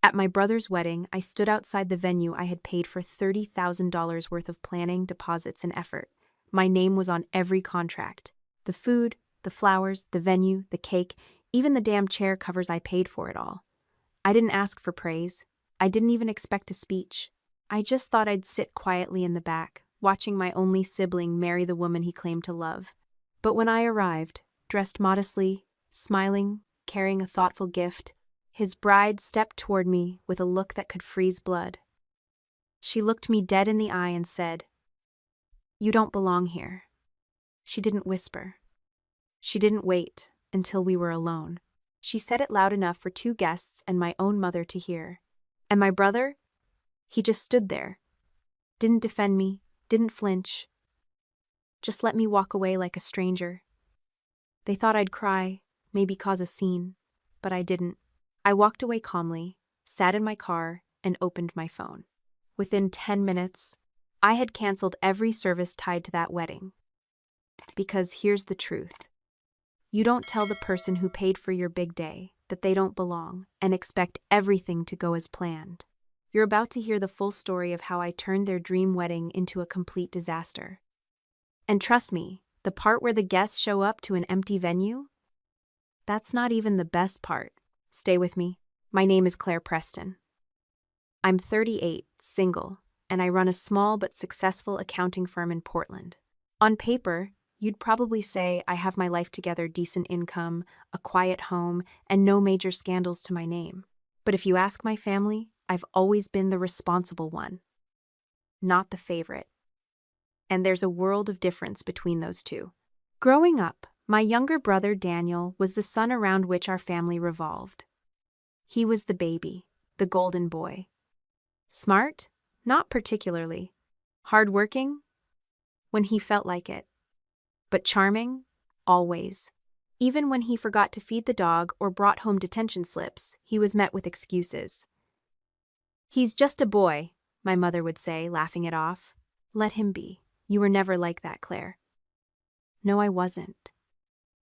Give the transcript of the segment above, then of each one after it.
At my brother's wedding, I stood outside the venue I had paid for $30,000 worth of planning, deposits, and effort. My name was on every contract. The food, the flowers, the venue, the cake, even the damn chair covers. I paid for it all. I didn't ask for praise. I didn't even expect a speech. I just thought I'd sit quietly in the back, watching my only sibling marry the woman he claimed to love. But when I arrived, dressed modestly, smiling, carrying a thoughtful gift, his bride stepped toward me with a look that could freeze blood. She looked me dead in the eye and said, "You don't belong here." She didn't whisper. She didn't wait until we were alone. She said it loud enough for two guests and my own mother to hear. And my brother? He just stood there. Didn't defend me, didn't flinch. Just let me walk away like a stranger. They thought I'd cry, maybe cause a scene, but I didn't. I walked away calmly, sat in my car, and opened my phone. Within 10 minutes, I had canceled every service tied to that wedding. Because here's the truth. You don't tell the person who paid for your big day that they don't belong and expect everything to go as planned. You're about to hear the full story of how I turned their dream wedding into a complete disaster. And trust me, the part where the guests show up to an empty venue? That's not even the best part. Stay with me. My name is Claire Preston. I'm 38, single, and I run a small but successful accounting firm in Portland. On paper, you'd probably say I have my life together, decent income, a quiet home, and no major scandals to my name. But if you ask my family, I've always been the responsible one, not the favorite. And there's a world of difference between those two. Growing up, my younger brother Daniel was the sun around which our family revolved. He was the baby, the golden boy. Smart? Not particularly. Hardworking? When he felt like it. But charming? Always. Even when he forgot to feed the dog or brought home detention slips, he was met with excuses. "He's just a boy," my mother would say, laughing it off. "Let him be. You were never like that, Claire." No, I wasn't.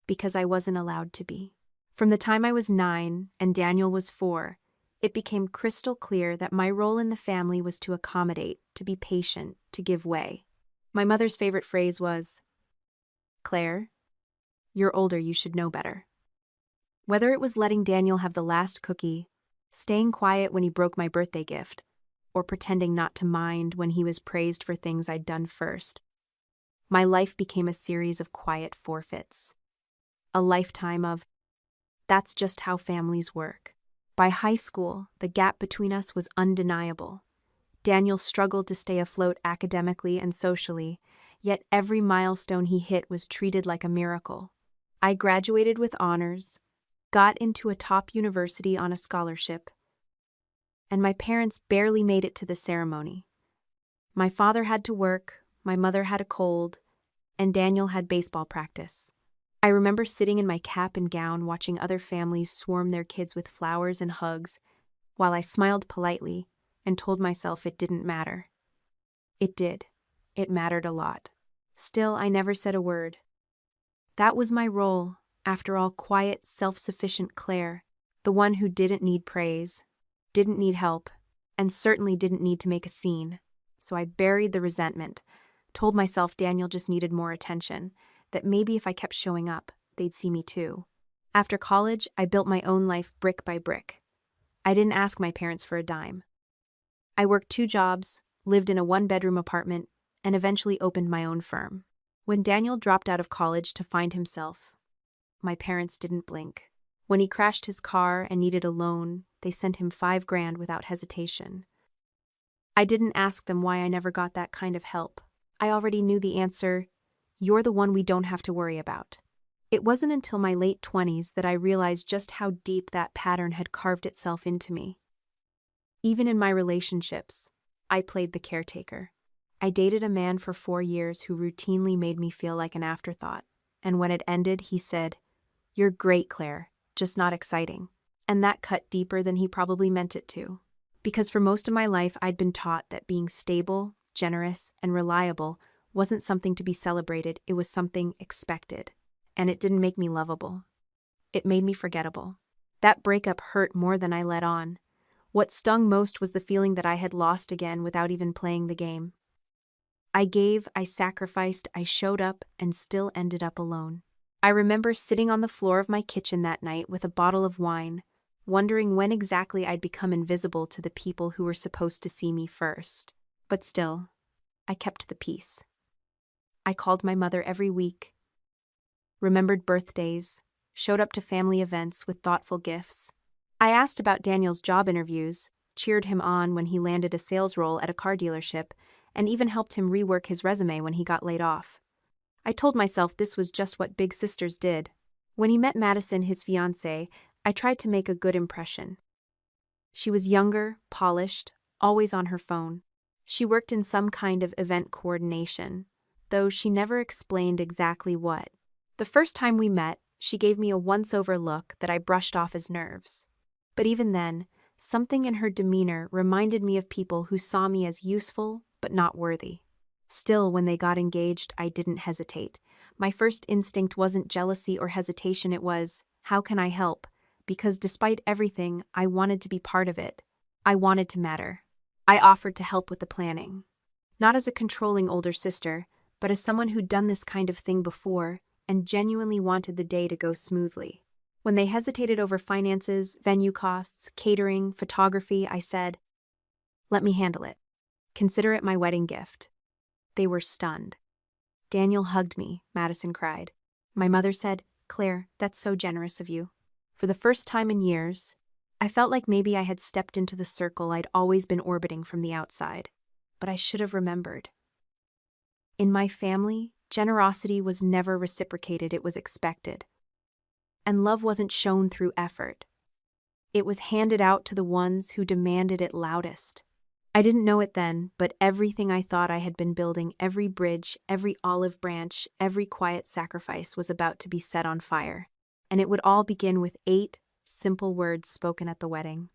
Because I wasn't allowed to be. From the time I was 9 and Daniel was 4, it became crystal clear that my role in the family was to accommodate, to be patient, to give way. My mother's favorite phrase was, "Claire, you're older, you should know better." Whether it was letting Daniel have the last cookie, staying quiet when he broke my birthday gift, or pretending not to mind when he was praised for things I'd done first, my life became a series of quiet forfeits. A lifetime of, that's just how families work. By high school, the gap between us was undeniable. Daniel struggled to stay afloat academically and socially, yet every milestone he hit was treated like a miracle. I graduated with honors, got into a top university on a scholarship, and my parents barely made it to the ceremony. My father had to work, my mother had a cold, and Daniel had baseball practice. I remember sitting in my cap and gown watching other families swarm their kids with flowers and hugs, while I smiled politely and told myself it didn't matter. It did. It mattered a lot. Still, I never said a word. That was my role, after all, quiet, self-sufficient Claire, the one who didn't need praise, didn't need help, and certainly didn't need to make a scene. So I buried the resentment, told myself Daniel just needed more attention, that maybe if I kept showing up, they'd see me too. After college, I built my own life brick by brick. I didn't ask my parents for a dime. I worked 2 jobs, lived in a 1-bedroom apartment, and eventually opened my own firm. When Daniel dropped out of college to find himself, my parents didn't blink. When he crashed his car and needed a loan, they sent him $5,000 without hesitation. I didn't ask them why I never got that kind of help. I already knew the answer: you're the one we don't have to worry about. It wasn't until my late 20s that I realized just how deep that pattern had carved itself into me. Even in my relationships, I played the caretaker. I dated a man for 4 years who routinely made me feel like an afterthought, and when it ended, he said, "You're great, Claire, just not exciting." And that cut deeper than he probably meant it to. Because for most of my life, I'd been taught that being stable, generous, and reliable wasn't something to be celebrated, it was something expected. And it didn't make me lovable. It made me forgettable. That breakup hurt more than I let on. What stung most was the feeling that I had lost again without even playing the game. I gave, I sacrificed, I showed up, and still ended up alone. I remember sitting on the floor of my kitchen that night with a bottle of wine, wondering when exactly I'd become invisible to the people who were supposed to see me first. But still, I kept the peace. I called my mother every week, remembered birthdays, showed up to family events with thoughtful gifts. I asked about Daniel's job interviews, cheered him on when he landed a sales role at a car dealership, and even helped him rework his resume when he got laid off. I told myself this was just what big sisters did. When he met Madison, his fiancée, I tried to make a good impression. She was younger, polished, always on her phone. She worked in some kind of event coordination, though she never explained exactly what. The first time we met, she gave me a once-over look that I brushed off as nerves. But even then, something in her demeanor reminded me of people who saw me as useful but not worthy. Still, when they got engaged, I didn't hesitate. My first instinct wasn't jealousy or hesitation, it was, how can I help? Because despite everything, I wanted to be part of it. I wanted to matter. I offered to help with the planning. Not as a controlling older sister, but as someone who'd done this kind of thing before and genuinely wanted the day to go smoothly. When they hesitated over finances, venue costs, catering, photography, I said, "Let me handle it. Consider it my wedding gift." They were stunned. "Daniel hugged me," Madison cried. My mother said, "Claire, that's so generous of you." For the first time in years, I felt like maybe I had stepped into the circle I'd always been orbiting from the outside. But I should have remembered. In my family, generosity was never reciprocated, it was expected. And love wasn't shown through effort. It was handed out to the ones who demanded it loudest. I didn't know it then, but everything I thought I had been building, every bridge, every olive branch, every quiet sacrifice was about to be set on fire. And it would all begin with 8 simple words spoken at the wedding.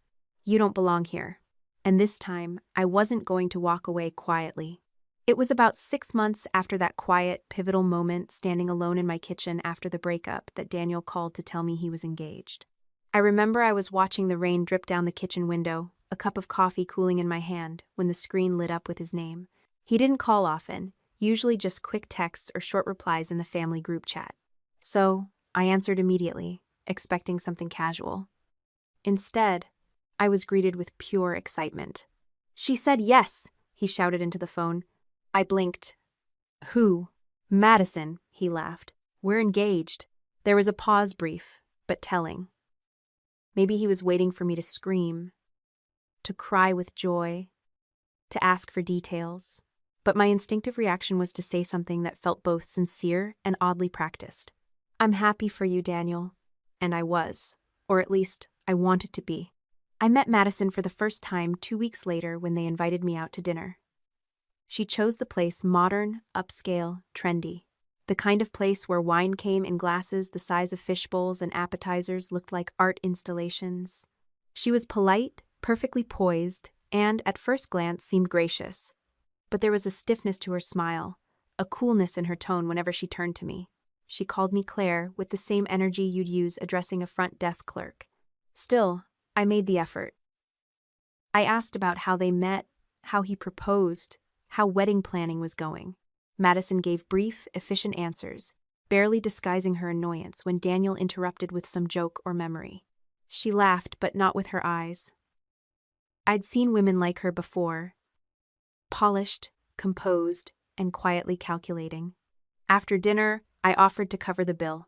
"You don't belong here." And this time, I wasn't going to walk away quietly. It was about 6 months after that quiet, pivotal moment, standing alone in my kitchen after the breakup, that Daniel called to tell me he was engaged. I remember I was watching the rain drip down the kitchen window, a cup of coffee cooling in my hand, when the screen lit up with his name. He didn't call often, usually just quick texts or short replies in the family group chat. So, I answered immediately, expecting something casual. Instead, I was greeted with pure excitement. "She said yes," he shouted into the phone. I blinked. "Who?" "Madison," he laughed. "We're engaged." There was a pause, brief, but telling. Maybe he was waiting for me to scream, to cry with joy, to ask for details. But my instinctive reaction was to say something that felt both sincere and oddly practiced. "I'm happy for you, Daniel." And I was, or at least I wanted to be. I met Madison for the first time 2 weeks later when they invited me out to dinner. She chose the place modern, upscale, trendy. The kind of place where wine came in glasses the size of fish bowls and appetizers looked like art installations. She was polite, perfectly poised, and, at first glance, seemed gracious. But there was a stiffness to her smile, a coolness in her tone whenever she turned to me. She called me Claire with the same energy you'd use addressing a front desk clerk. Still, I made the effort. I asked about how they met, how he proposed, how wedding planning was going. Madison gave brief, efficient answers, barely disguising her annoyance when Daniel interrupted with some joke or memory. She laughed, but not with her eyes. I'd seen women like her before, polished, composed, and quietly calculating. After dinner, I offered to cover the bill.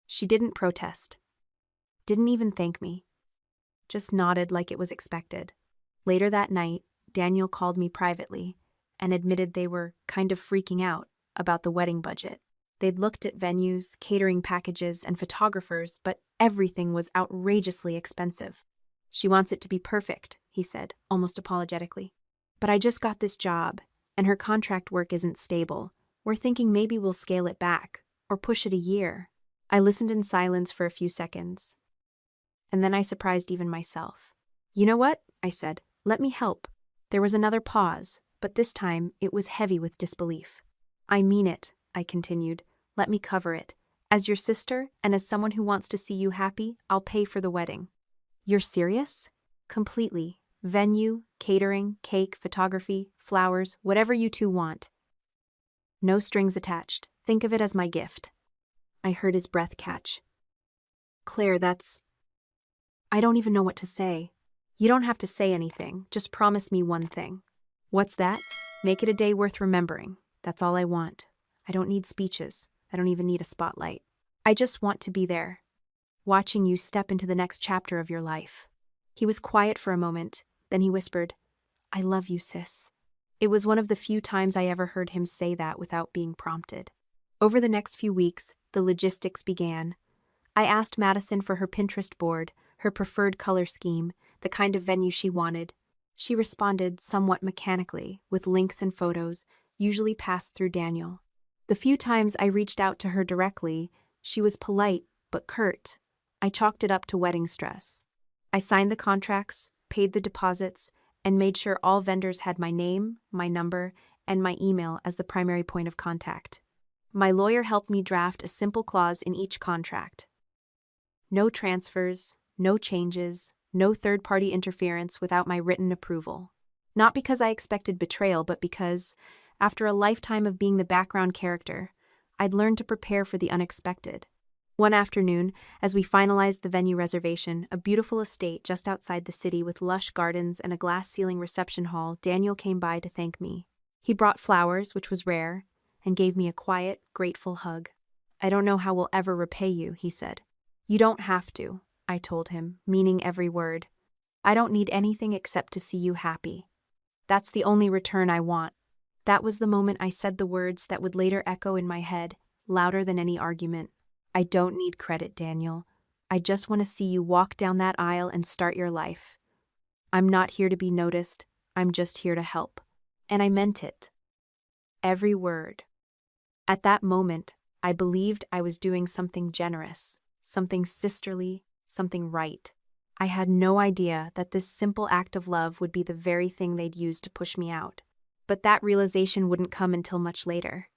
She didn't protest, didn't even thank me, just nodded like it was expected. Later that night, Daniel called me privately and admitted they were kind of freaking out about the wedding budget. They'd looked at venues, catering packages, and photographers, but everything was outrageously expensive. "She wants it to be perfect," he said, almost apologetically. "But I just got this job, and her contract work isn't stable. We're thinking maybe we'll scale it back, or push it a year." I listened in silence for a few seconds, and then I surprised even myself. "You know what?" I said. "Let me help." There was another pause, but this time it was heavy with disbelief. "I mean it," I continued. "Let me cover it. As your sister, and as someone who wants to see you happy, I'll pay for the wedding." "You're serious?" Completely. Venue, catering, cake, photography, flowers, whatever you two want. No strings attached. Think of it as my gift. I heard his breath catch. Claire, I don't even know what to say. You don't have to say anything. Just promise me one thing. What's that? Make it a day worth remembering. That's all I want. I don't need speeches. I don't even need a spotlight. I just want to be there, watching you step into the next chapter of your life. He was quiet for a moment, then he whispered, I love you, sis. It was one of the few times I ever heard him say that without being prompted. Over the next few weeks, the logistics began. I asked Madison for her Pinterest board, her preferred color scheme, the kind of venue she wanted. She responded somewhat mechanically, with links and photos, usually passed through Daniel. The few times I reached out to her directly, she was polite but curt. I chalked it up to wedding stress. I signed the contracts, paid the deposits, and made sure all vendors had my name, my number, and my email as the primary point of contact. My lawyer helped me draft a simple clause in each contract. No transfers, no changes, no third-party interference without my written approval. Not because I expected betrayal, but because, after a lifetime of being the background character, I'd learned to prepare for the unexpected. One afternoon, as we finalized the venue reservation, a beautiful estate just outside the city with lush gardens and a glass-ceiling reception hall, Daniel came by to thank me. He brought flowers, which was rare, and gave me a quiet, grateful hug. I don't know how we'll ever repay you, he said. You don't have to, I told him, meaning every word. I don't need anything except to see you happy. That's the only return I want. That was the moment I said the words that would later echo in my head, louder than any argument. I don't need credit, Daniel. I just want to see you walk down that aisle and start your life. I'm not here to be noticed. I'm just here to help. And I meant it. Every word. At that moment, I believed I was doing something generous, something sisterly, something right. I had no idea that this simple act of love would be the very thing they'd use to push me out. But that realization wouldn't come until much later.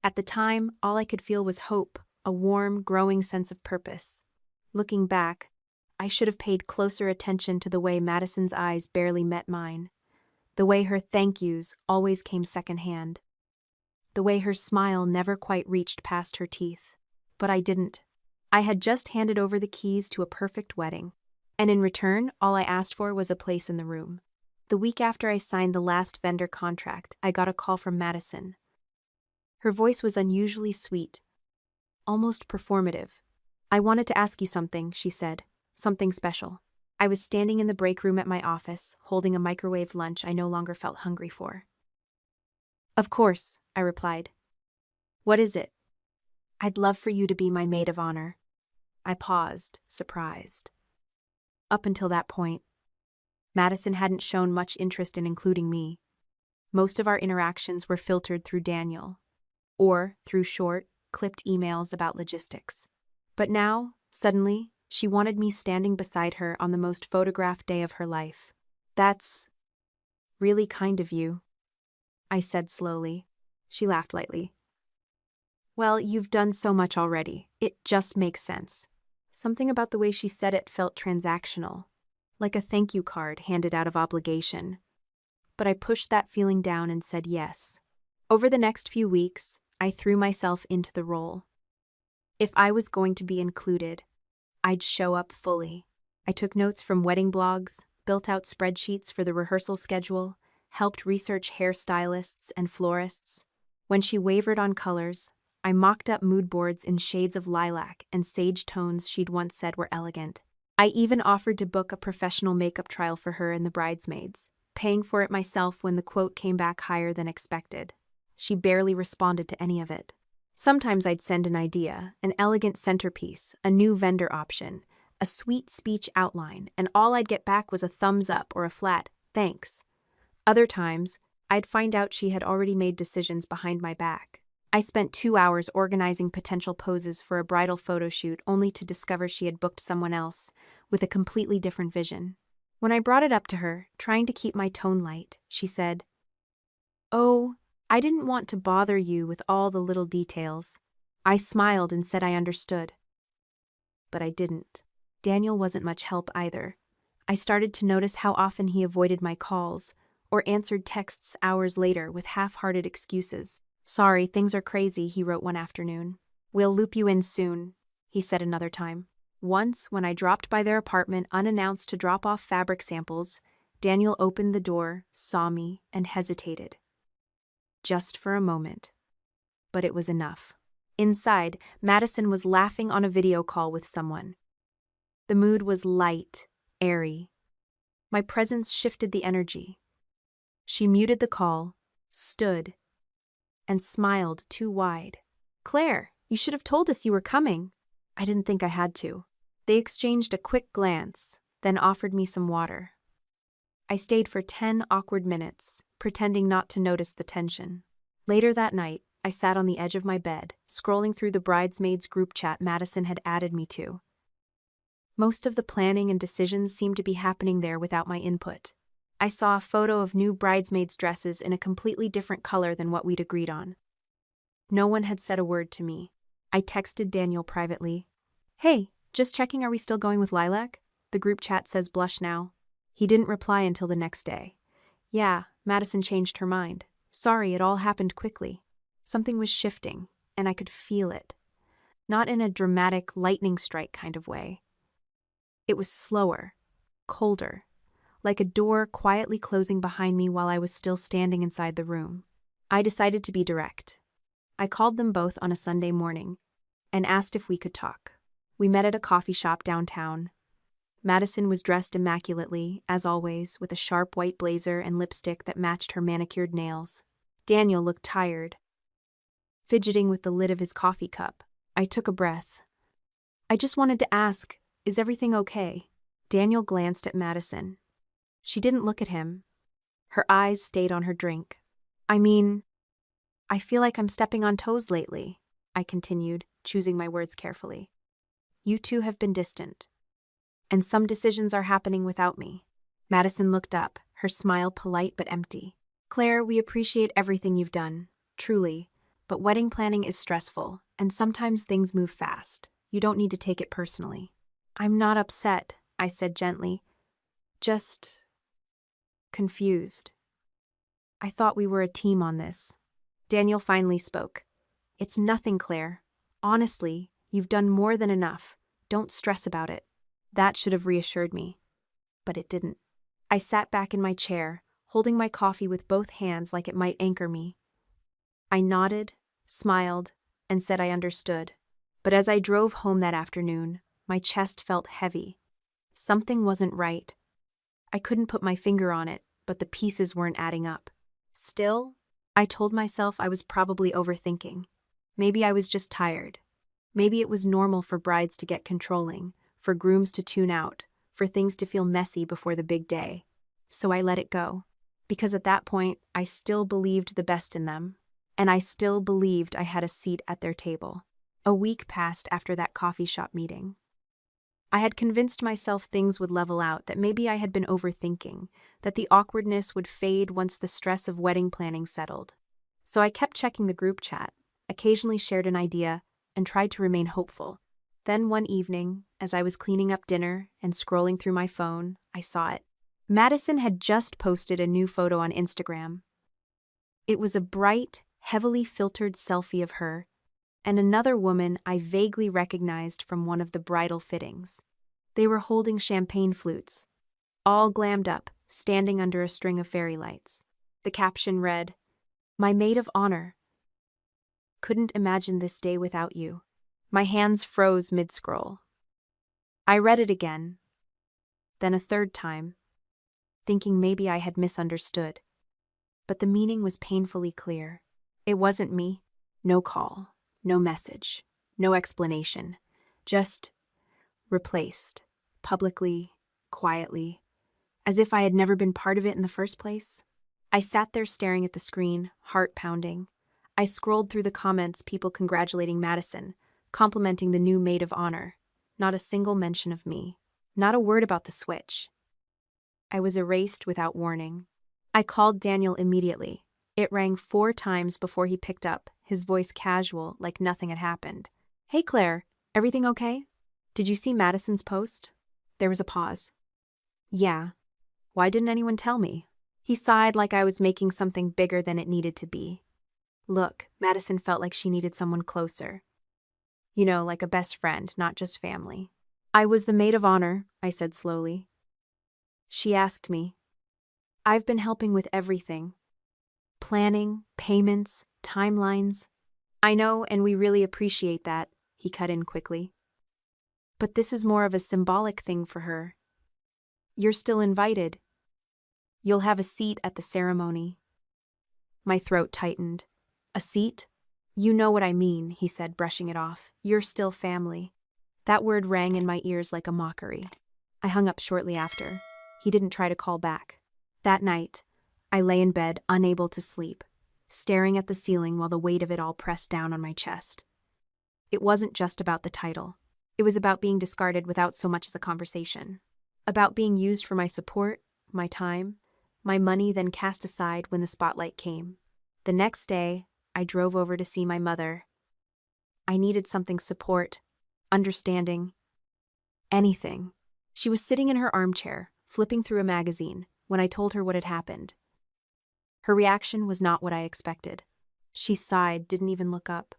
At the time, all I could feel was hope, a warm, growing sense of purpose. Looking back, I should have paid closer attention to the way Madison's eyes barely met mine, the way her thank yous always came secondhand, the way her smile never quite reached past her teeth. But I didn't. I had just handed over the keys to a perfect wedding, and in return, all I asked for was a place in the room. The week after I signed the last vendor contract, I got a call from Madison. Her voice was unusually sweet, almost performative. I wanted to ask you something, she said. Something special. I was standing in the break room at my office, holding a microwave lunch I no longer felt hungry for. Of course, I replied. What is it? I'd love for you to be my maid of honor. I paused, surprised. Up until that point, Madison hadn't shown much interest in including me. Most of our interactions were filtered through Daniel, or through short, clipped emails about logistics. But now, suddenly, she wanted me standing beside her on the most photographed day of her life. That's really kind of you, I said slowly. She laughed lightly. Well, you've done so much already. It just makes sense. Something about the way she said it felt transactional, like a thank you card handed out of obligation. But I pushed that feeling down and said yes. Over the next few weeks, I threw myself into the role. If I was going to be included, I'd show up fully. I took notes from wedding blogs, built out spreadsheets for the rehearsal schedule, helped research hairstylists and florists. When she wavered on colors, I mocked up mood boards in shades of lilac and sage tones she'd once said were elegant. I even offered to book a professional makeup trial for her and the bridesmaids, paying for it myself when the quote came back higher than expected. She barely responded to any of it. Sometimes I'd send an idea, an elegant centerpiece, a new vendor option, a sweet speech outline, and all I'd get back was a thumbs up or a flat, thanks. Other times, I'd find out she had already made decisions behind my back. I spent 2 hours organizing potential poses for a bridal photo shoot only to discover she had booked someone else, with a completely different vision. When I brought it up to her, trying to keep my tone light, she said, "Oh, I didn't want to bother you with all the little details." I smiled and said I understood. But I didn't. Daniel wasn't much help either. I started to notice how often he avoided my calls or answered texts hours later with half-hearted excuses. "Sorry, things are crazy," he wrote one afternoon. "We'll loop you in soon," he said another time. Once, when I dropped by their apartment unannounced to drop off fabric samples, Daniel opened the door, saw me, and hesitated. Just for a moment. But it was enough. Inside, Madison was laughing on a video call with someone. The mood was light, airy. My presence shifted the energy. She muted the call, stood, and smiled too wide. "Claire, you should have told us you were coming." I didn't think I had to. They exchanged a quick glance, then offered me some water. I stayed for 10 awkward minutes, pretending not to notice the tension. Later that night, I sat on the edge of my bed, scrolling through the bridesmaids group chat Madison had added me to. Most of the planning and decisions seemed to be happening there without my input. I saw a photo of new bridesmaids' dresses in a completely different color than what we'd agreed on. No one had said a word to me. I texted Daniel privately. "Hey, just checking, are we still going with lilac? The group chat says blush now." He didn't reply until the next day. "Yeah, Madison changed her mind. Sorry, it all happened quickly." Something was shifting, and I could feel it. Not in a dramatic lightning strike kind of way. It was slower, colder, like a door quietly closing behind me while I was still standing inside the room. I decided to be direct. I called them both on a Sunday morning and asked if we could talk. We met at a coffee shop downtown. Madison was dressed immaculately, as always, with a sharp white blazer and lipstick that matched her manicured nails. Daniel looked tired, fidgeting with the lid of his coffee cup. I took a breath. "I just wanted to ask, is everything okay?" Daniel glanced at Madison. She didn't look at him. Her eyes stayed on her drink. "I mean, I feel like I'm stepping on toes lately," I continued, choosing my words carefully. "You two have been distant, and some decisions are happening without me." Madison looked up, her smile polite but empty. "Claire, we appreciate everything you've done, truly, but wedding planning is stressful, and sometimes things move fast. You don't need to take it personally." "I'm not upset," I said gently. "Just confused. I thought we were a team on this." Daniel finally spoke. "It's nothing, Claire. Honestly, you've done more than enough. Don't stress about it." That should have reassured me, but it didn't. I sat back in my chair, holding my coffee with both hands like it might anchor me. I nodded, smiled, and said I understood. But as I drove home that afternoon, my chest felt heavy. Something wasn't right. I couldn't put my finger on it, but the pieces weren't adding up. Still, I told myself I was probably overthinking. Maybe I was just tired. Maybe it was normal for brides to get controlling, for grooms to tune out, for things to feel messy before the big day. So I let it go. Because at that point, I still believed the best in them. And I still believed I had a seat at their table. A week passed after that coffee shop meeting. I had convinced myself things would level out, that maybe I had been overthinking, that the awkwardness would fade once the stress of wedding planning settled. So I kept checking the group chat, occasionally shared an idea, and tried to remain hopeful. Then one evening, as I was cleaning up dinner and scrolling through my phone, I saw it. Madison had just posted a new photo on Instagram. It was a bright, heavily filtered selfie of her and another woman I vaguely recognized from one of the bridal fittings. They were holding champagne flutes, all glammed up, standing under a string of fairy lights. The caption read, "My maid of honor. Couldn't imagine this day without you." My hands froze mid-scroll. I read it again, then a third time, thinking maybe I had misunderstood. But the meaning was painfully clear. It wasn't me. No call, no message, no explanation. Just replaced, publicly, quietly, as if I had never been part of it in the first place. I sat there staring at the screen, heart pounding. I scrolled through the comments, people congratulating Madison, complimenting the new maid of honor. Not a single mention of me. Not a word about the switch. I was erased without warning. I called Daniel immediately. It rang 4 times before he picked up, his voice casual, like nothing had happened. "Hey Claire, everything okay? Did you see Madison's post?" There was a pause. Yeah. Why didn't anyone tell me? He sighed like I was making something bigger than it needed to be. Look, Madison felt like she needed someone closer. You know, like a best friend, not just family. I was the maid of honor, I said slowly. She asked me. I've been helping with everything. Planning, payments, timelines. I know, and we really appreciate that, he cut in quickly. But this is more of a symbolic thing for her. You're still invited. You'll have a seat at the ceremony. My throat tightened. A seat? You know what I mean, he said, brushing it off. You're still family. That word rang in my ears like a mockery. I hung up shortly after. He didn't try to call back. That night, I lay in bed, unable to sleep, staring at the ceiling while the weight of it all pressed down on my chest. It wasn't just about the title. It was about being discarded without so much as a conversation. About being used for my support, my time, my money, then cast aside when the spotlight came. The next day, I drove over to see my mother. I needed something support, understanding, anything. She was sitting in her armchair, flipping through a magazine, when I told her what had happened. Her reaction was not what I expected. She sighed, didn't even look up.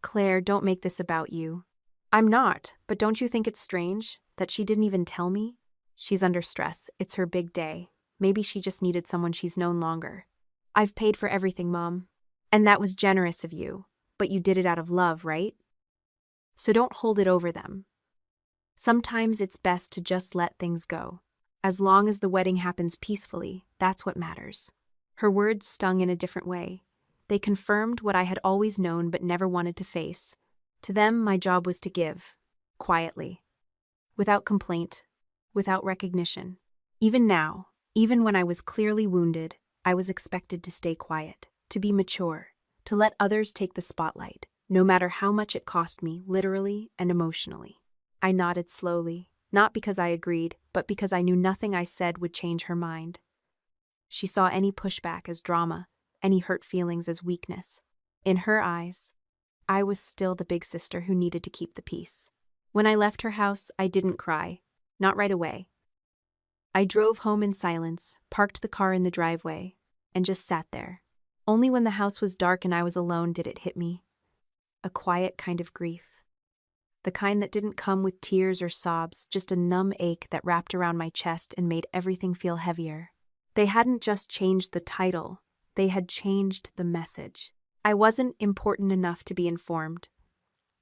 Claire, don't make this about you. I'm not, but don't you think it's strange that she didn't even tell me? She's under stress. It's her big day. Maybe she just needed someone she's known longer. I've paid for everything, Mom. And that was generous of you, but you did it out of love, right? So don't hold it over them. Sometimes it's best to just let things go. As long as the wedding happens peacefully, that's what matters. Her words stung in a different way. They confirmed what I had always known but never wanted to face. To them, my job was to give, quietly, without complaint, without recognition. Even now, even when I was clearly wounded, I was expected to stay quiet, to be mature, to let others take the spotlight, no matter how much it cost me, literally and emotionally. I nodded slowly, not because I agreed, but because I knew nothing I said would change her mind. She saw any pushback as drama, any hurt feelings as weakness. In her eyes, I was still the big sister who needed to keep the peace. When I left her house, I didn't cry, not right away. I drove home in silence, parked the car in the driveway, and just sat there. Only when the house was dark and I was alone did it hit me. A quiet kind of grief. The kind that didn't come with tears or sobs, just a numb ache that wrapped around my chest and made everything feel heavier. They hadn't just changed the title, they had changed the message. I wasn't important enough to be informed.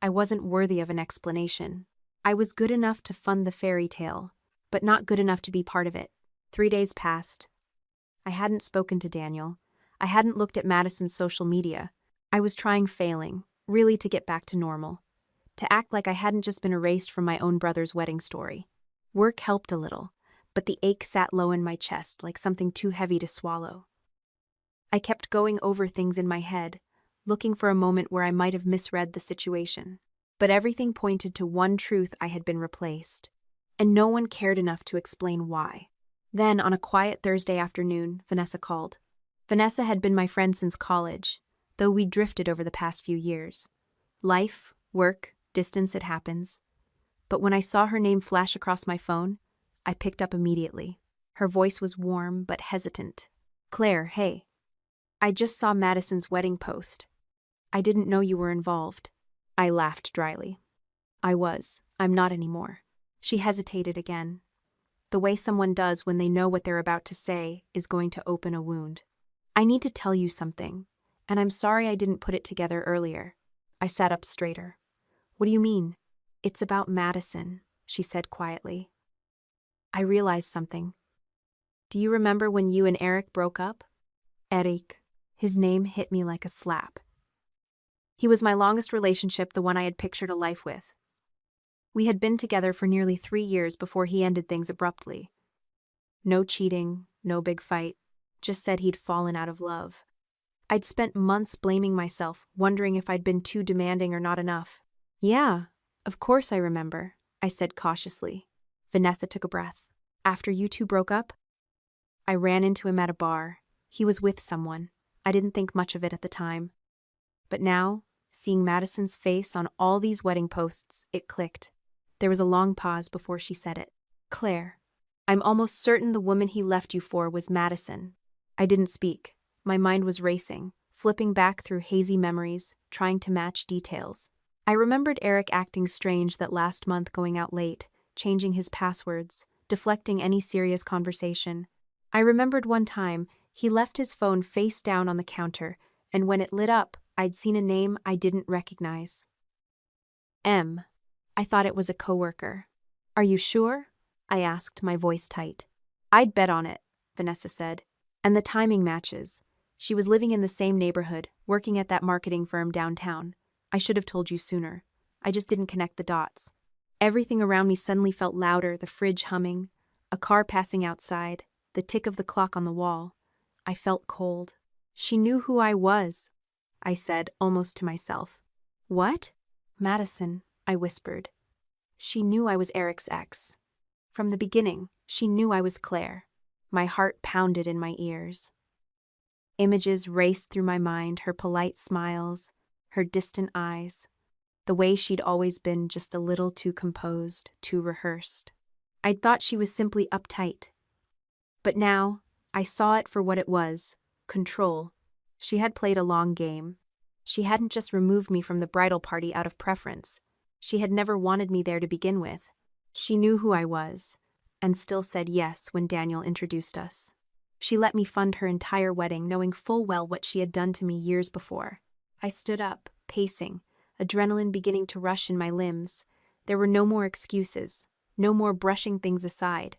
I wasn't worthy of an explanation. I was good enough to fund the fairy tale, but not good enough to be part of it. 3 days passed. I hadn't spoken to Daniel. I hadn't looked at Madison's social media. I was failing, really to get back to normal. To act like I hadn't just been erased from my own brother's wedding story. Work helped a little, but the ache sat low in my chest like something too heavy to swallow. I kept going over things in my head, looking for a moment where I might have misread the situation. But everything pointed to one truth: I had been replaced. And no one cared enough to explain why. Then, on a quiet Thursday afternoon, Vanessa called. Vanessa had been my friend since college, though we'd drifted over the past few years. Life, work, distance, it happens. But when I saw her name flash across my phone, I picked up immediately. Her voice was warm but hesitant. Claire, hey. I just saw Madison's wedding post. I didn't know you were involved. I laughed dryly. I was. I'm not anymore. She hesitated again. The way someone does when they know what they're about to say is going to open a wound. I need to tell you something, and I'm sorry I didn't put it together earlier. I sat up straighter. What do you mean? It's about Madison, she said quietly. I realized something. Do you remember when you and Eric broke up? Eric. His name hit me like a slap. He was my longest relationship, the one I had pictured a life with. We had been together for nearly 3 years before he ended things abruptly. No cheating, no big fight, just said he'd fallen out of love. I'd spent months blaming myself, wondering if I'd been too demanding or not enough. Yeah, of course I remember, I said cautiously. Vanessa took a breath. After you two broke up? I ran into him at a bar. He was with someone. I didn't think much of it at the time. But now, seeing Madison's face on all these wedding posts, it clicked. There was a long pause before she said it. Claire, I'm almost certain the woman he left you for was Madison. I didn't speak. My mind was racing, flipping back through hazy memories, trying to match details. I remembered Eric acting strange that last month, going out late, changing his passwords, deflecting any serious conversation. I remembered one time, he left his phone face down on the counter, and when it lit up, I'd seen a name I didn't recognize. M. I thought it was a coworker. Are you sure? I asked, my voice tight. I'd bet on it, Vanessa said. And the timing matches. She was living in the same neighborhood, working at that marketing firm downtown. I should have told you sooner. I just didn't connect the dots. Everything around me suddenly felt louder, the fridge humming, a car passing outside, the tick of the clock on the wall. I felt cold. She knew who I was, I said, almost to myself. What? Madison, I whispered. She knew I was Eric's ex. From the beginning, she knew I was Claire. My heart pounded in my ears. Images raced through my mind, her polite smiles, her distant eyes, the way she'd always been, just a little too composed, too rehearsed. I'd thought she was simply uptight. But now, I saw it for what it was, control. She had played a long game. She hadn't just removed me from the bridal party out of preference. She had never wanted me there to begin with. She knew who I was, and still said yes when Daniel introduced us. She let me fund her entire wedding, knowing full well what she had done to me years before. I stood up, pacing, adrenaline beginning to rush in my limbs. There were no more excuses, no more brushing things aside.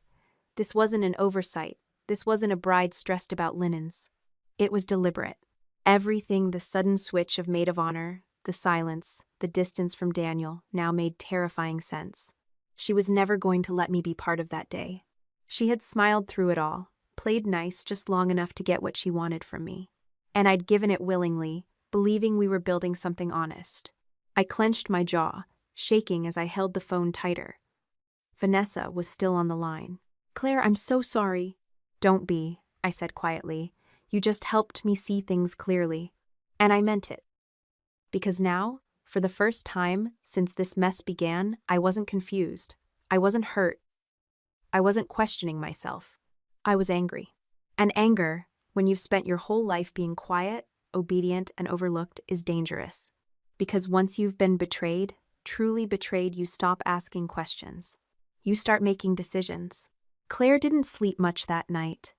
This wasn't an oversight. This wasn't a bride stressed about linens. It was deliberate. Everything, the sudden switch of maid of honor, the silence, the distance from Daniel, now made terrifying sense. She was never going to let me be part of that day. She had smiled through it all, played nice just long enough to get what she wanted from me. And I'd given it willingly, believing we were building something honest. I clenched my jaw, shaking as I held the phone tighter. Vanessa was still on the line. Claire, I'm so sorry. Don't be, I said quietly. You just helped me see things clearly. And I meant it. Because now, for the first time since this mess began, I wasn't confused. I wasn't hurt. I wasn't questioning myself. I was angry. And anger, when you've spent your whole life being quiet, obedient, and overlooked, is dangerous. Because once you've been betrayed, truly betrayed, you stop asking questions. You start making decisions. Claire didn't sleep much that night.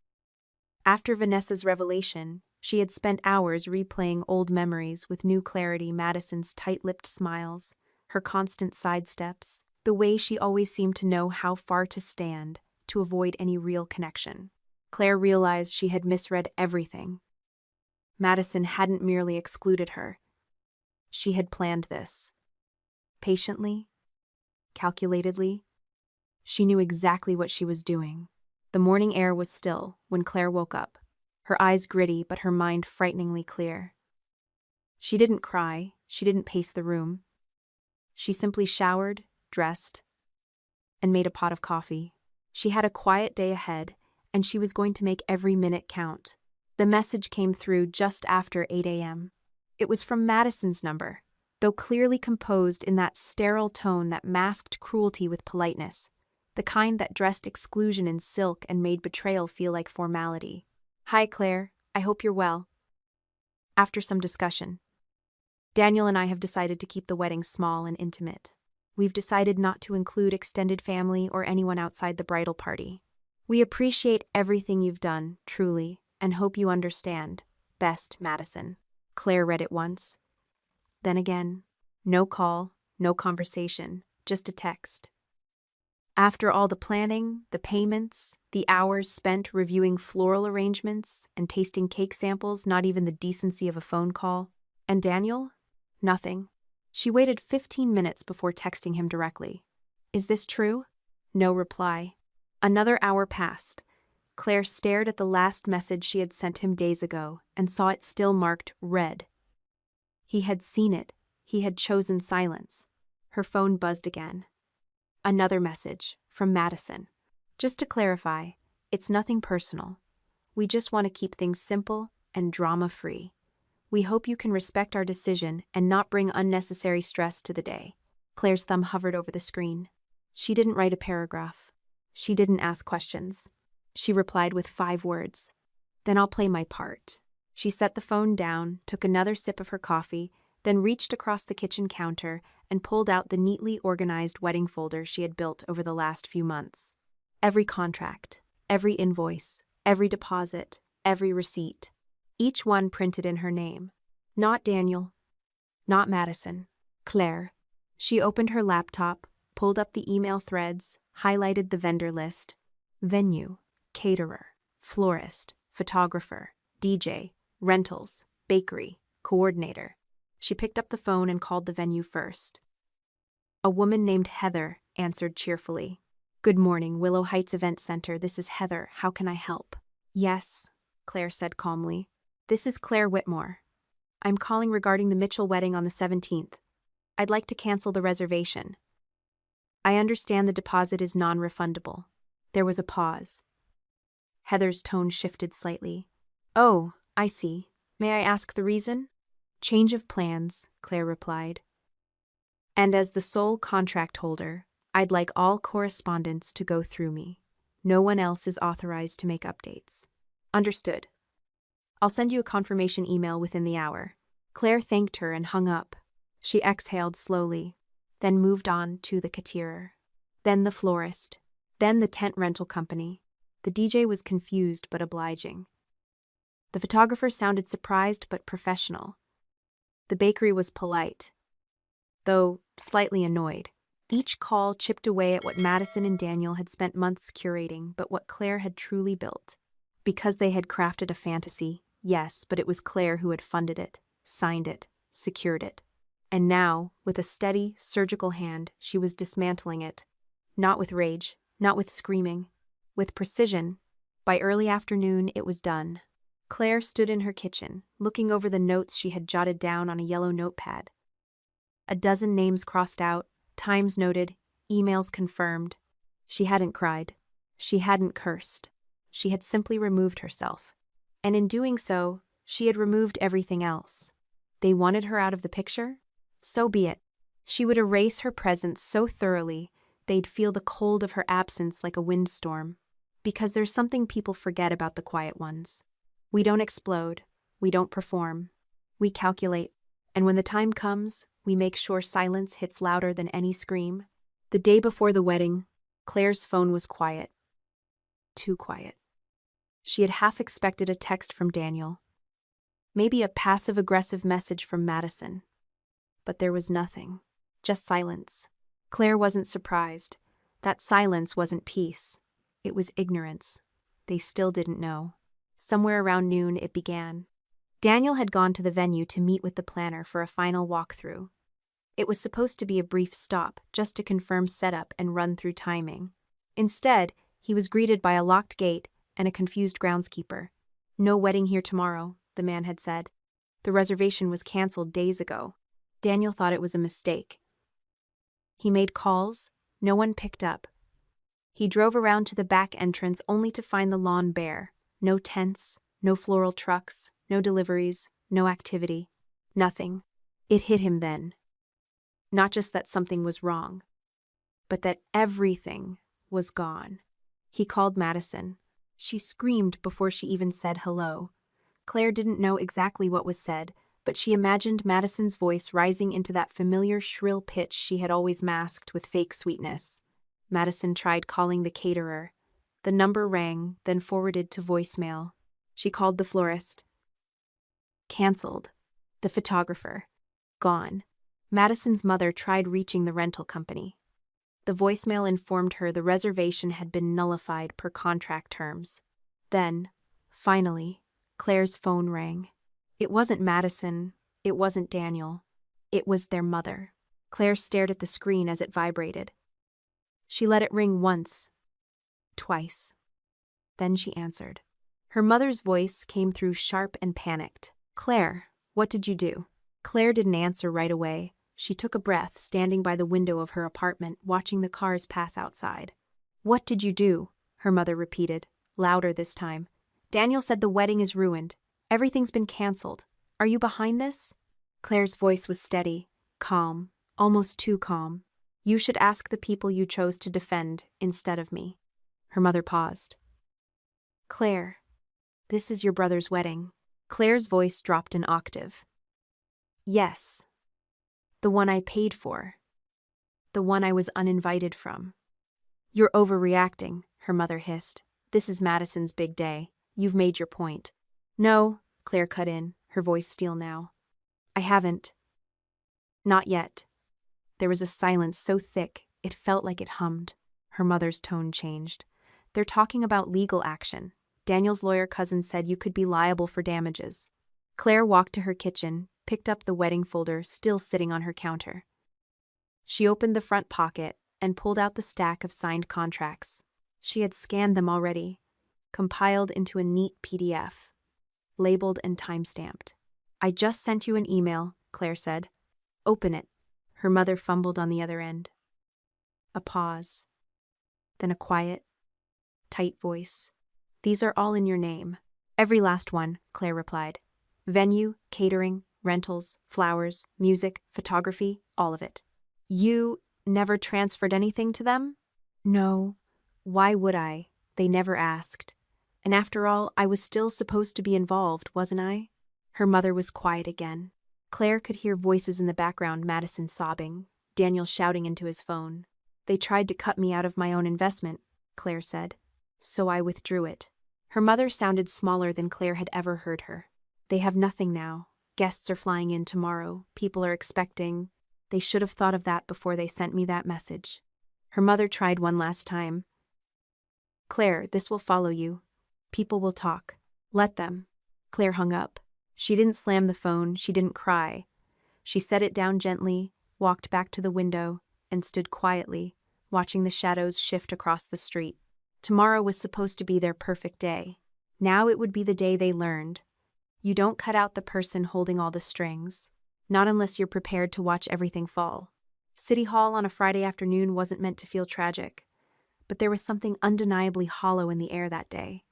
After Vanessa's revelation, she had spent hours replaying old memories with new clarity, Madison's tight-lipped smiles, her constant sidesteps, the way she always seemed to know how far to stand to avoid any real connection. Claire realized she had misread everything. Madison hadn't merely excluded her. She had planned this. Patiently, calculatedly, she knew exactly what she was doing. The morning air was still when Claire woke up, her eyes gritty but her mind frighteningly clear. She didn't cry, she didn't pace the room. She simply showered, dressed, and made a pot of coffee. She had a quiet day ahead, and she was going to make every minute count. The message came through just after 8 a.m. It was from Madison's number, though clearly composed in that sterile tone that masked cruelty with politeness, the kind that dressed exclusion in silk and made betrayal feel like formality. Hi, Claire. I hope you're well. After some discussion, Daniel and I have decided to keep the wedding small and intimate. We've decided not to include extended family or anyone outside the bridal party. We appreciate everything you've done, truly, and hope you understand. Best, Madison. Claire read it once. Then again. No call, no conversation, just a text. After all the planning, the payments, the hours spent reviewing floral arrangements and tasting cake samples, not even the decency of a phone call. And Daniel? Nothing. She waited 15 minutes before texting him directly. Is this true? No reply. Another hour passed. Claire stared at the last message she had sent him days ago and saw it still marked read. He had seen it. He had chosen silence. Her phone buzzed again. Another message from Madison. Just to clarify, it's nothing personal. We just want to keep things simple and drama-free. We hope you can respect our decision and not bring unnecessary stress to the day. Claire's thumb hovered over the screen. She didn't write a paragraph. She didn't ask questions. She replied with 5 words. Then I'll play my part. She set the phone down, took another sip of her coffee, then reached across the kitchen counter and pulled out the neatly organized wedding folder she had built over the last few months. Every contract, every invoice, every deposit, every receipt. Each one printed in her name. Not Daniel. Not Madison. Claire. She opened her laptop, pulled up the email threads, highlighted the vendor list. Venue, caterer, florist, photographer, DJ, rentals, bakery, coordinator. She picked up the phone and called the venue first. A woman named Heather answered cheerfully. Good morning, Willow Heights Event Center. This is Heather. How can I help? Yes, Claire said calmly. This is Claire Whitmore. I'm calling regarding the Mitchell wedding on the 17th. I'd like to cancel the reservation. I understand the deposit is non-refundable. There was a pause. Heather's tone shifted slightly. Oh, I see. May I ask the reason? Change of plans, Claire replied. And as the sole contract holder, I'd like all correspondence to go through me. No one else is authorized to make updates. Understood. I'll send you a confirmation email within the hour. Claire thanked her and hung up. She exhaled slowly, then moved on to the caterer. Then the florist. Then the tent rental company. The DJ was confused but obliging. The photographer sounded surprised but professional. The bakery was polite, though slightly annoyed. Each call chipped away at what Madison and Daniel had spent months curating, but what Claire had truly built. Because they had crafted a fantasy, yes, but it was Claire who had funded it, signed it, secured it. And now, with a steady, surgical hand, she was dismantling it. Not with rage, not with screaming, with precision. By early afternoon, it was done. Claire stood in her kitchen, looking over the notes she had jotted down on a yellow notepad. A dozen names crossed out, times noted, emails confirmed. She hadn't cried. She hadn't cursed. She had simply removed herself. And in doing so, she had removed everything else. They wanted her out of the picture? So be it. She would erase her presence so thoroughly, they'd feel the cold of her absence like a windstorm. Because there's something people forget about the quiet ones. We don't explode. We don't perform. We calculate. And when the time comes, we make sure silence hits louder than any scream. The day before the wedding, Claire's phone was quiet. Too quiet. She had half expected a text from Daniel. Maybe a passive-aggressive message from Madison. But there was nothing. Just silence. Claire wasn't surprised. That silence wasn't peace. It was ignorance. They still didn't know. Somewhere around noon, it began. Daniel had gone to the venue to meet with the planner for a final walkthrough. It was supposed to be a brief stop, just to confirm setup and run through timing. Instead, he was greeted by a locked gate and a confused groundskeeper. No wedding here tomorrow, the man had said. The reservation was canceled days ago. Daniel thought it was a mistake. He made calls. No one picked up. He drove around to the back entrance only to find the lawn bare. No tents, no floral trucks, no deliveries, no activity. Nothing. It hit him then. Not just that something was wrong, but that everything was gone. He called Madison. She screamed before she even said hello. Claire didn't know exactly what was said, but she imagined Madison's voice rising into that familiar shrill pitch she had always masked with fake sweetness. Madison tried calling the caterer. The number rang, then forwarded to voicemail. She called the florist. Cancelled. The photographer. Gone. Madison's mother tried reaching the rental company. The voicemail informed her the reservation had been nullified per contract terms. Then, finally, Claire's phone rang. It wasn't Madison. It wasn't Daniel. It was their mother. Claire stared at the screen as it vibrated. She let it ring once. Twice. Then she answered. Her mother's voice came through sharp and panicked. Claire, what did you do? Claire didn't answer right away. She took a breath, standing by the window of her apartment, watching the cars pass outside. What did you do? Her mother repeated, louder this time. Daniel said the wedding is ruined. Everything's been canceled. Are you behind this? Claire's voice was steady, calm, almost too calm. You should ask the people you chose to defend instead of me. Her mother paused. Claire, this is your brother's wedding. Claire's voice dropped an octave. Yes. The one I paid for. The one I was uninvited from. You're overreacting, her mother hissed. This is Madison's big day. You've made your point. No, Claire cut in, her voice steel now. I haven't. Not yet. There was a silence so thick, it felt like it hummed. Her mother's tone changed. They're talking about legal action. Daniel's lawyer cousin said you could be liable for damages. Claire walked to her kitchen, picked up the wedding folder still sitting on her counter. She opened the front pocket and pulled out the stack of signed contracts. She had scanned them already, compiled into a neat PDF, labeled and time-stamped. I just sent you an email, Claire said. Open it. Her mother fumbled on the other end. A pause. Then a quiet, tight voice. These are all in your name. Every last one, Claire replied. Venue, catering, rentals, flowers, music, photography, all of it. You never transferred anything to them? No. Why would I? They never asked. And after all, I was still supposed to be involved, wasn't I? Her mother was quiet again. Claire could hear voices in the background, Madison sobbing, Daniel shouting into his phone. They tried to cut me out of my own investment, Claire said. So I withdrew it. Her mother sounded smaller than Claire had ever heard her. They have nothing now. Guests are flying in tomorrow. People are expecting. They should have thought of that before they sent me that message. Her mother tried one last time. Claire, this will follow you. People will talk. Let them. Claire hung up. She didn't slam the phone. She didn't cry. She set it down gently, walked back to the window, and stood quietly, watching the shadows shift across the street. Tomorrow was supposed to be their perfect day. Now it would be the day they learned. You don't cut out the person holding all the strings. Not unless you're prepared to watch everything fall. City Hall on a Friday afternoon wasn't meant to feel tragic. But there was something undeniably hollow in the air that day.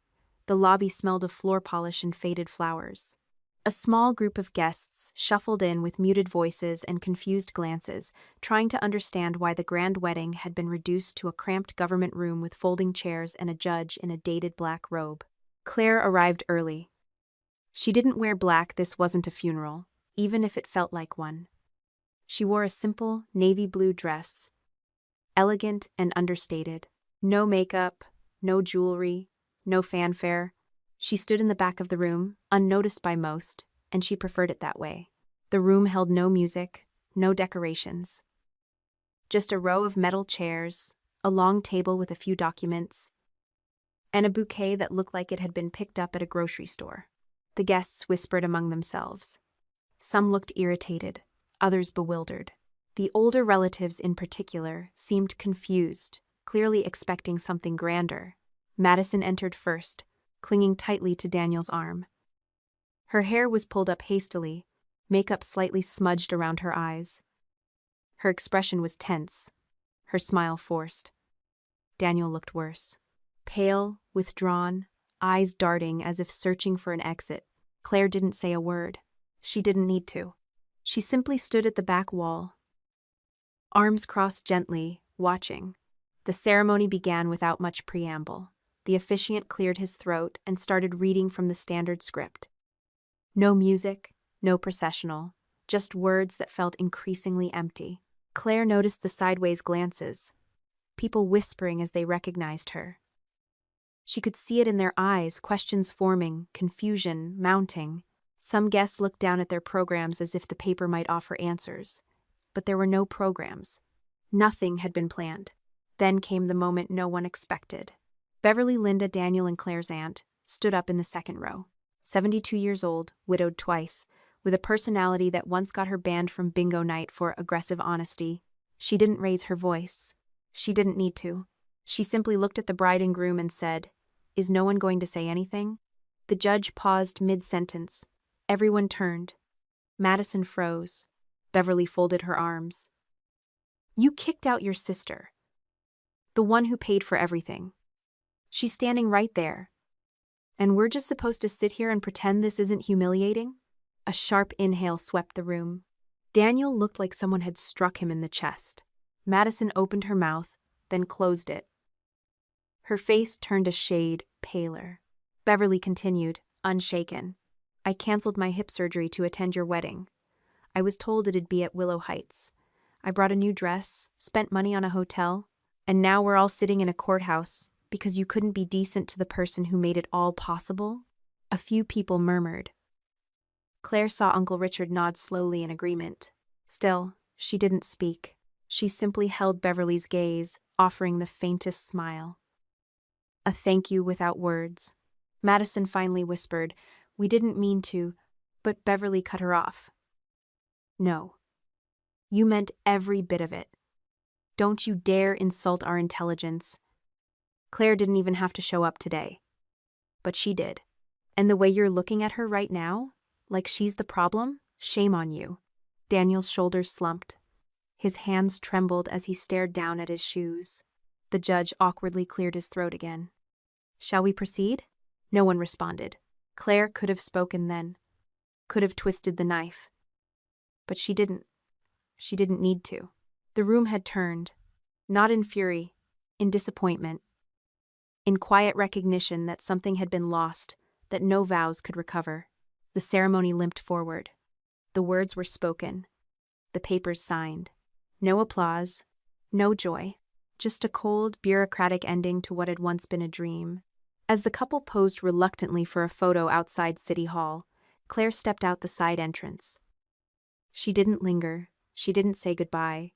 The lobby smelled of floor polish and faded flowers. A small group of guests shuffled in with muted voices and confused glances, trying to understand why the grand wedding had been reduced to a cramped government room with folding chairs and a judge in a dated black robe. Claire arrived early. She didn't wear black. This wasn't a funeral, even if it felt like one. She wore a simple navy blue dress, elegant and understated. No makeup, no jewelry, no fanfare. She stood in the back of the room, unnoticed by most, and she preferred it that way. The room held no music, no decorations. Just a row of metal chairs, a long table with a few documents, and a bouquet that looked like it had been picked up at a grocery store. The guests whispered among themselves. Some looked irritated, others bewildered. The older relatives in particular seemed confused, clearly expecting something grander. Madison entered first, clinging tightly to Daniel's arm. Her hair was pulled up hastily, makeup slightly smudged around her eyes. Her expression was tense, her smile forced. Daniel looked worse. Pale, withdrawn, eyes darting as if searching for an exit. Claire didn't say a word. She didn't need to. She simply stood at the back wall, arms crossed gently, watching. The ceremony began without much preamble. The officiant cleared his throat and started reading from the standard script. No music, no processional, just words that felt increasingly empty. Claire noticed the sideways glances, people whispering as they recognized her. She could see it in their eyes, questions forming, confusion mounting. Some guests looked down at their programs as if the paper might offer answers. But there were no programs. Nothing had been planned. Then came the moment no one expected. Beverly, Linda, Daniel, and Claire's aunt stood up in the second row. 72 years old, widowed twice, with a personality that once got her banned from bingo night for aggressive honesty. She didn't raise her voice. She didn't need to. She simply looked at the bride and groom and said, "Is no one going to say anything?" The judge paused mid-sentence. Everyone turned. Madison froze. Beverly folded her arms. "You kicked out your sister. The one who paid for everything. She's standing right there. And we're just supposed to sit here and pretend this isn't humiliating?" A sharp inhale swept the room. Daniel looked like someone had struck him in the chest. Madison opened her mouth, then closed it. Her face turned a shade paler. Beverly continued, unshaken. I canceled my hip surgery to attend your wedding. I was told it'd be at Willow Heights. I brought a new dress, spent money on a hotel, and now we're all sitting in a courthouse because you couldn't be decent to the person who made it all possible? A few people murmured. Claire saw Uncle Richard nod slowly in agreement. Still, she didn't speak. She simply held Beverly's gaze, offering the faintest smile. A thank you without words. Madison finally whispered, "We didn't mean to," but Beverly cut her off. "No. You meant every bit of it. Don't you dare insult our intelligence." Claire didn't even have to show up today. But she did. And the way you're looking at her right now, like she's the problem, shame on you. Daniel's shoulders slumped. His hands trembled as he stared down at his shoes. The judge awkwardly cleared his throat again. "Shall we proceed?" No one responded. Claire could have spoken then, could have twisted the knife. But she didn't. She didn't need to. The room had turned, not in fury, in disappointment, in quiet recognition that something had been lost, that no vows could recover. The ceremony limped forward. The words were spoken. The papers signed. No applause, no joy, just a cold, bureaucratic ending to what had once been a dream. As the couple posed reluctantly for a photo outside City Hall, Claire stepped out the side entrance. She didn't linger. She didn't say goodbye.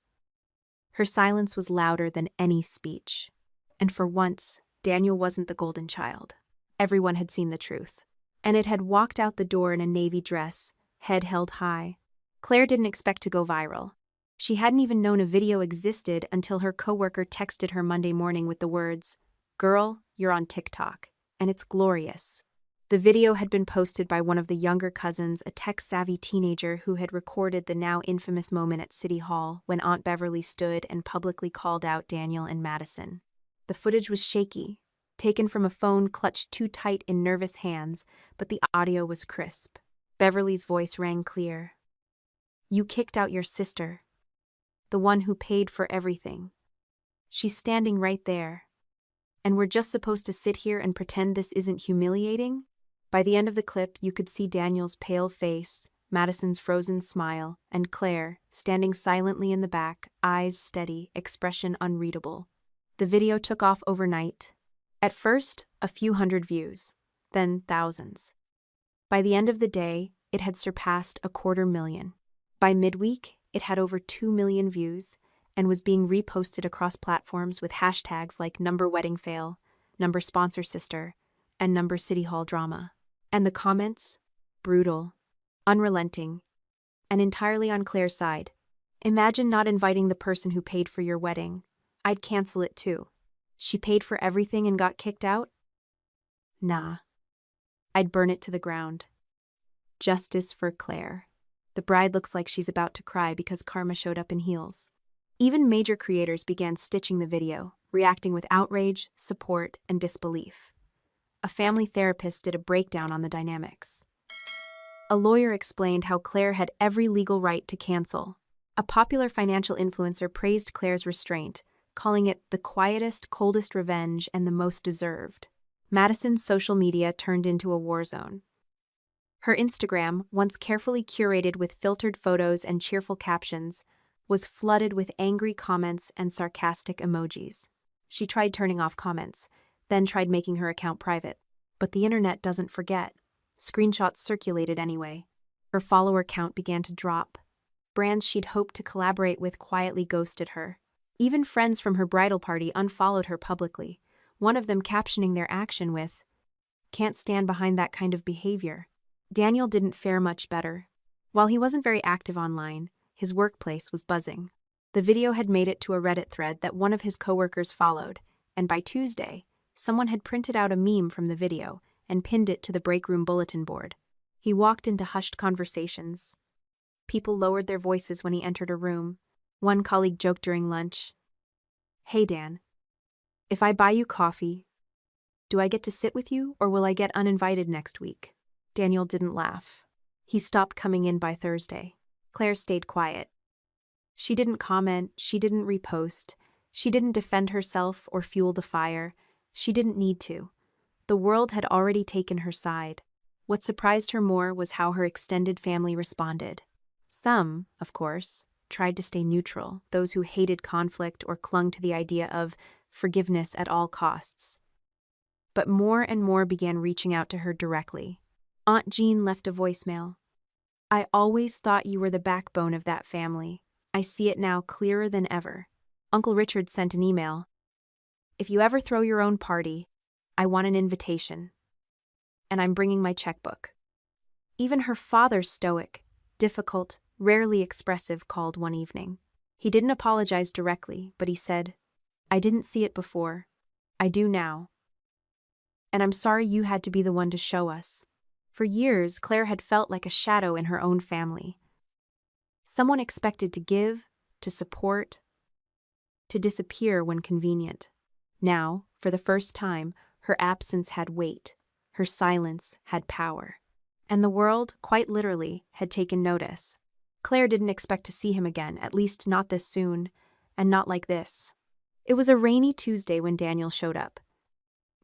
Her silence was louder than any speech. And for once, Daniel wasn't the golden child. Everyone had seen the truth. And it had walked out the door in a navy dress, head held high. Claire didn't expect to go viral. She hadn't even known a video existed until her coworker texted her Monday morning with the words, "Girl, you're on TikTok, and it's glorious." The video had been posted by one of the younger cousins, a tech-savvy teenager who had recorded the now infamous moment at City Hall when Aunt Beverly stood and publicly called out Daniel and Madison. The footage was shaky, taken from a phone clutched too tight in nervous hands, but the audio was crisp. Beverly's voice rang clear. "You kicked out your sister, the one who paid for everything. She's standing right there. And we're just supposed to sit here and pretend this isn't humiliating?" By the end of the clip, you could see Daniel's pale face, Madison's frozen smile, and Claire, standing silently in the back, eyes steady, expression unreadable. The video took off overnight. At first, a few hundred views, then thousands. By the end of the day, it had surpassed 250,000. By midweek, it had over 2 million views and was being reposted across platforms with hashtags like #weddingfail, #sponsorsister, and #City Hall drama. And the comments? Brutal, unrelenting, and entirely on Claire's side. "Imagine not inviting the person who paid for your wedding. I'd cancel it too. She paid for everything and got kicked out? Nah. I'd burn it to the ground." Justice for Claire. The bride looks like she's about to cry because karma showed up in heels. Even major creators began stitching the video, reacting with outrage, support, and disbelief. A family therapist did a breakdown on the dynamics. A lawyer explained how Claire had every legal right to cancel. A popular financial influencer praised Claire's restraint, calling it the quietest, coldest revenge and the most deserved. Madison's social media turned into a war zone. Her Instagram, once carefully curated with filtered photos and cheerful captions, was flooded with angry comments and sarcastic emojis. She tried turning off comments, then tried making her account private. But the internet doesn't forget. Screenshots circulated anyway. Her follower count began to drop. Brands she'd hoped to collaborate with quietly ghosted her. Even friends from her bridal party unfollowed her publicly, one of them captioning their action with, "Can't stand behind that kind of behavior." Daniel didn't fare much better. While he wasn't very active online, his workplace was buzzing. The video had made it to a Reddit thread that one of his coworkers followed, and by Tuesday, someone had printed out a meme from the video and pinned it to the break room bulletin board. He walked into hushed conversations. People lowered their voices when he entered a room. One colleague joked during lunch, "Hey Dan, if I buy you coffee, do I get to sit with you or will I get uninvited next week?" Daniel didn't laugh. He stopped coming in by Thursday. Claire stayed quiet. She didn't comment, she didn't repost, she didn't defend herself or fuel the fire. She didn't need to. The world had already taken her side. What surprised her more was how her extended family responded. Some, of course, tried to stay neutral, those who hated conflict or clung to the idea of forgiveness at all costs. But more and more began reaching out to her directly. Aunt Jean left a voicemail. "I always thought you were the backbone of that family. I see it now clearer than ever." Uncle Richard sent an email. "If you ever throw your own party, I want an invitation. And I'm bringing my checkbook." Even her father, stoic, difficult, rarely expressive, called one evening. He didn't apologize directly, but he said, "I didn't see it before. I do now. And I'm sorry you had to be the one to show us." For years, Claire had felt like a shadow in her own family. Someone expected to give, to support, to disappear when convenient. Now, for the first time, her absence had weight, her silence had power. And the world, quite literally, had taken notice. Claire didn't expect to see him again, at least not this soon, and not like this. It was a rainy Tuesday when Daniel showed up.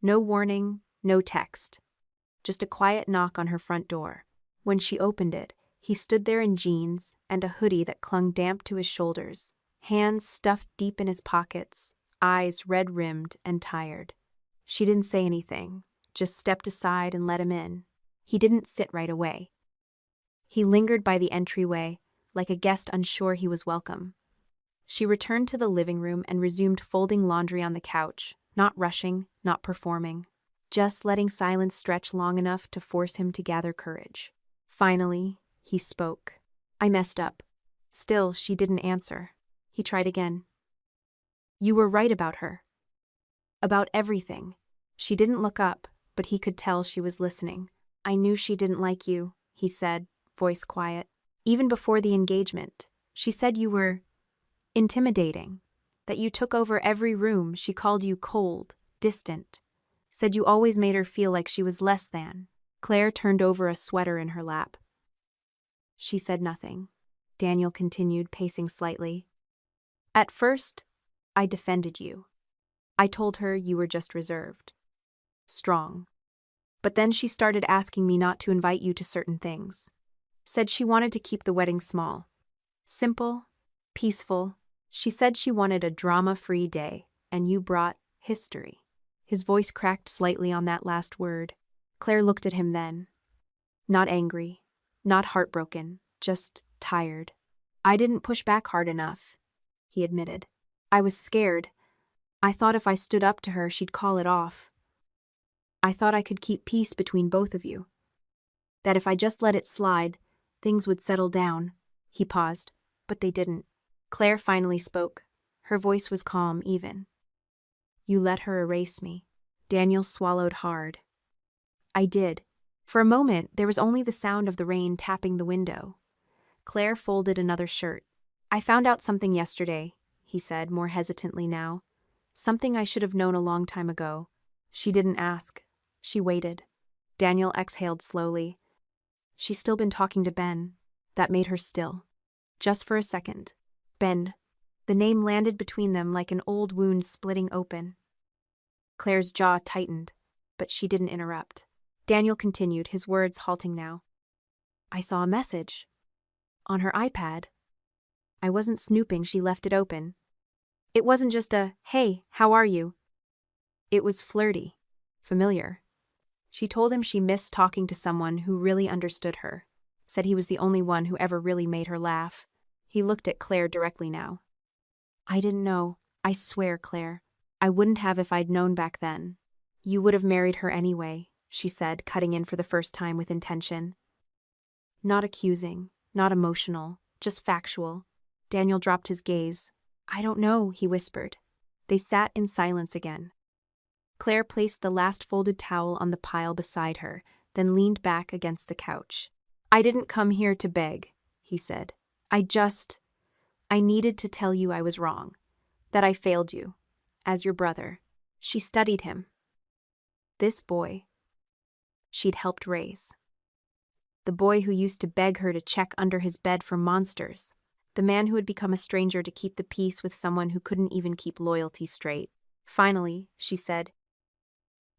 No warning, no text. Just a quiet knock on her front door. When she opened it, he stood there in jeans and a hoodie that clung damp to his shoulders, hands stuffed deep in his pockets, eyes red-rimmed and tired. She didn't say anything, just stepped aside and let him in. He didn't sit right away. He lingered by the entryway, like a guest unsure he was welcome. She returned to the living room and resumed folding laundry on the couch, not rushing, not performing, just letting silence stretch long enough to force him to gather courage. Finally, he spoke. "I messed up." Still, she didn't answer. He tried again. "You were right about her. About everything." She didn't look up, but he could tell she was listening. "I knew she didn't like you," he said, voice quiet. "Even before the engagement. She said you were intimidating, that you took over every room. She called you cold, distant. Said you always made her feel like she was less than." Claire turned over a sweater in her lap. She said nothing. Daniel continued, pacing slightly. "At first, I defended you. I told her you were just reserved. Strong. But then she started asking me not to invite you to certain things. Said she wanted to keep the wedding small. Simple, peaceful. She said she wanted a drama-free day, and you brought history." His voice cracked slightly on that last word. Claire looked at him then. Not angry, not heartbroken, just tired. "I didn't push back hard enough," he admitted. "I was scared. I thought if I stood up to her, she'd call it off. I thought I could keep peace between both of you. That if I just let it slide, things would settle down." He paused, but they didn't. Claire finally spoke. Her voice was calm, even. "You let her erase me." Daniel swallowed hard. "I did." For a moment, there was only the sound of the rain tapping the window. Claire folded another shirt. "I found out something yesterday," he said, more hesitantly now. "Something I should have known a long time ago." She didn't ask. She waited. Daniel exhaled slowly. She's still been talking to Ben. That made her still. Just for a second. Ben. The name landed between them like an old wound splitting open. Claire's jaw tightened, but she didn't interrupt. Daniel continued, his words halting now. "I saw a message. On her iPad. I wasn't snooping, she left it open. It wasn't just a, 'Hey, how are you?' It was flirty. Familiar. She told him she missed talking to someone who really understood her. Said he was the only one who ever really made her laugh." He looked at Claire directly now. "I didn't know. I swear, Claire. I wouldn't have if I'd known back then." "You would have married her anyway," she said, cutting in for the first time with intention. Not accusing, not emotional, just factual. Daniel dropped his gaze. "I don't know," he whispered. They sat in silence again. Claire placed the last folded towel on the pile beside her, then leaned back against the couch. "I didn't come here to beg," he said. I needed to tell you I was wrong, that I failed you, as your brother." She studied him. This boy she'd helped raise. The boy who used to beg her to check under his bed for monsters. The man who had become a stranger to keep the peace with someone who couldn't even keep loyalty straight. Finally, she said,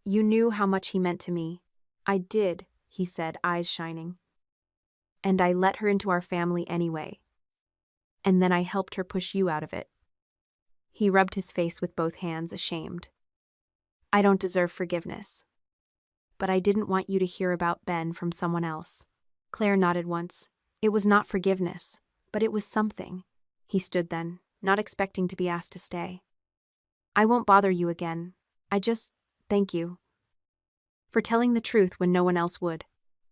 You knew how much he meant to me. I did, he said, eyes shining. And I let her into our family anyway. And then I helped her push you out of it. He rubbed his face with both hands, ashamed. I don't deserve forgiveness. But I didn't want you to hear about Ben from someone else. Claire nodded once. It was not forgiveness, but it was something. He stood then, not expecting to be asked to stay. I won't bother you again. Thank you. For telling the truth when no one else would.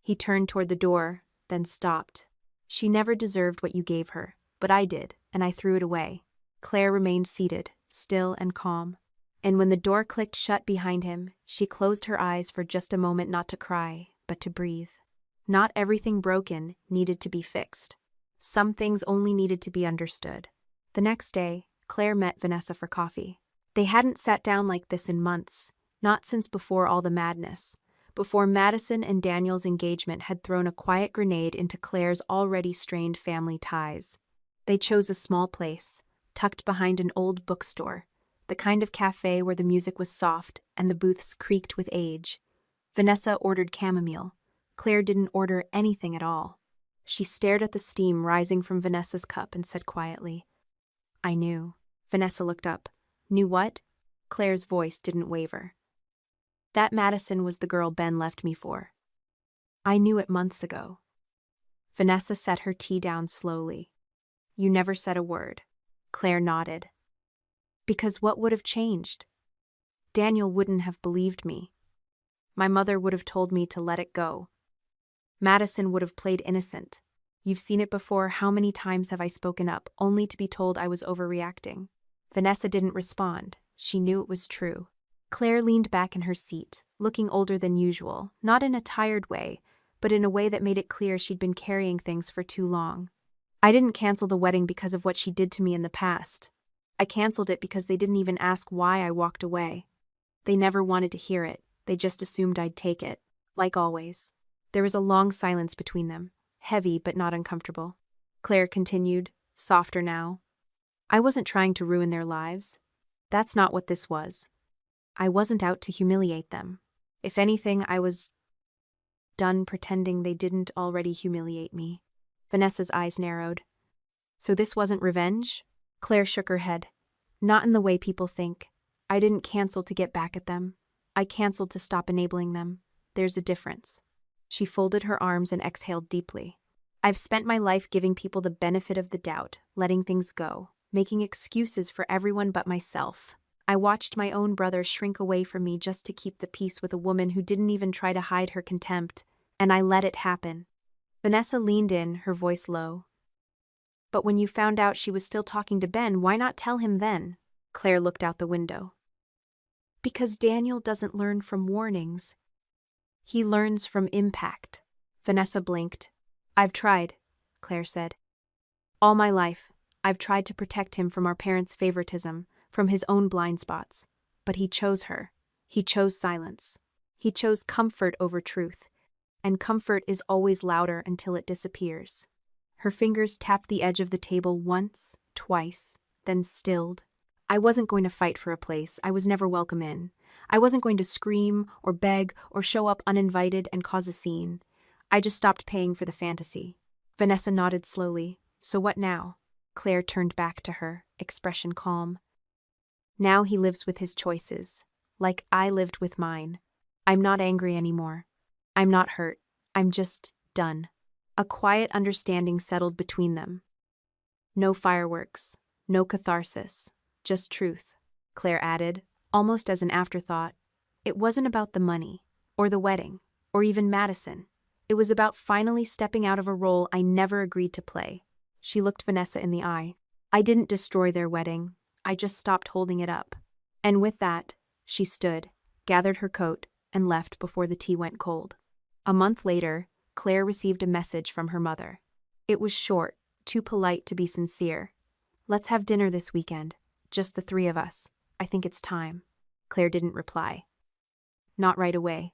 He turned toward the door, then stopped. She never deserved what you gave her, but I did, and I threw it away. Claire remained seated, still and calm. And when the door clicked shut behind him, she closed her eyes for just a moment, not to cry, but to breathe. Not everything broken needed to be fixed. Some things only needed to be understood. The next day, Claire met Vanessa for coffee. They hadn't sat down like this in months, not since before all the madness, before Madison and Daniel's engagement had thrown a quiet grenade into Claire's already strained family ties. They chose a small place, tucked behind an old bookstore, the kind of cafe where the music was soft and the booths creaked with age. Vanessa ordered chamomile. Claire didn't order anything at all. She stared at the steam rising from Vanessa's cup and said quietly, I knew. Vanessa looked up. Knew what? Claire's voice didn't waver. That Madison was the girl Ben left me for. I knew it months ago. Vanessa set her tea down slowly. You never said a word. Claire nodded. Because what would have changed? Daniel wouldn't have believed me. My mother would have told me to let it go. Madison would have played innocent. You've seen it before. How many times have I spoken up, only to be told I was overreacting? Vanessa didn't respond. She knew it was true. Claire leaned back in her seat, looking older than usual, not in a tired way, but in a way that made it clear she'd been carrying things for too long. I didn't cancel the wedding because of what she did to me in the past. I canceled it because they didn't even ask why I walked away. They never wanted to hear it. They just assumed I'd take it, like always. There was a long silence between them, heavy but not uncomfortable. Claire continued, softer now. I wasn't trying to ruin their lives. That's not what this was. I wasn't out to humiliate them. If anything, I was done pretending they didn't already humiliate me. Vanessa's eyes narrowed. So this wasn't revenge? Claire shook her head. Not in the way people think. I didn't cancel to get back at them. I canceled to stop enabling them. There's a difference. She folded her arms and exhaled deeply. I've spent my life giving people the benefit of the doubt, letting things go, making excuses for everyone but myself. I watched my own brother shrink away from me just to keep the peace with a woman who didn't even try to hide her contempt, and I let it happen. Vanessa leaned in, her voice low. But when you found out she was still talking to Ben, why not tell him then? Claire looked out the window. Because Daniel doesn't learn from warnings. He learns from impact. Vanessa blinked. I've tried, Claire said. All my life, I've tried to protect him from our parents' favoritism, from his own blind spots. But he chose her. He chose silence. He chose comfort over truth. And comfort is always louder until it disappears. Her fingers tapped the edge of the table once, twice, then stilled. I wasn't going to fight for a place I was never welcome in. I wasn't going to scream or beg or show up uninvited and cause a scene. I just stopped paying for the fantasy. Vanessa nodded slowly. So what now? Claire turned back to her, expression calm. Now he lives with his choices, like I lived with mine. I'm not angry anymore. I'm not hurt. I'm just done. A quiet understanding settled between them. No fireworks, no catharsis, just truth, Claire added, almost as an afterthought. It wasn't about the money, or the wedding, or even Madison. It was about finally stepping out of a role I never agreed to play. She looked Vanessa in the eye. I didn't destroy their wedding. I just stopped holding it up. And with that, she stood, gathered her coat, and left before the tea went cold. A month later, Claire received a message from her mother. It was short, too polite to be sincere. Let's have dinner this weekend, just the three of us. I think it's time. Claire didn't reply. Not right away.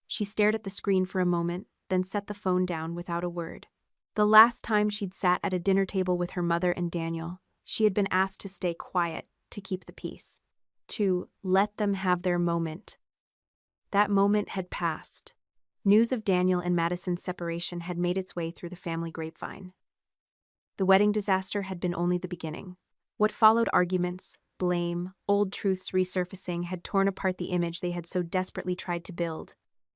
She stared at the screen for a moment, then set the phone down without a word. The last time she'd sat at a dinner table with her mother and Daniel, she had been asked to stay quiet, to keep the peace. To let them have their moment. That moment had passed. News of Daniel and Madison's separation had made its way through the family grapevine. The wedding disaster had been only the beginning. What followed, arguments, blame, old truths resurfacing, had torn apart the image they had so desperately tried to build.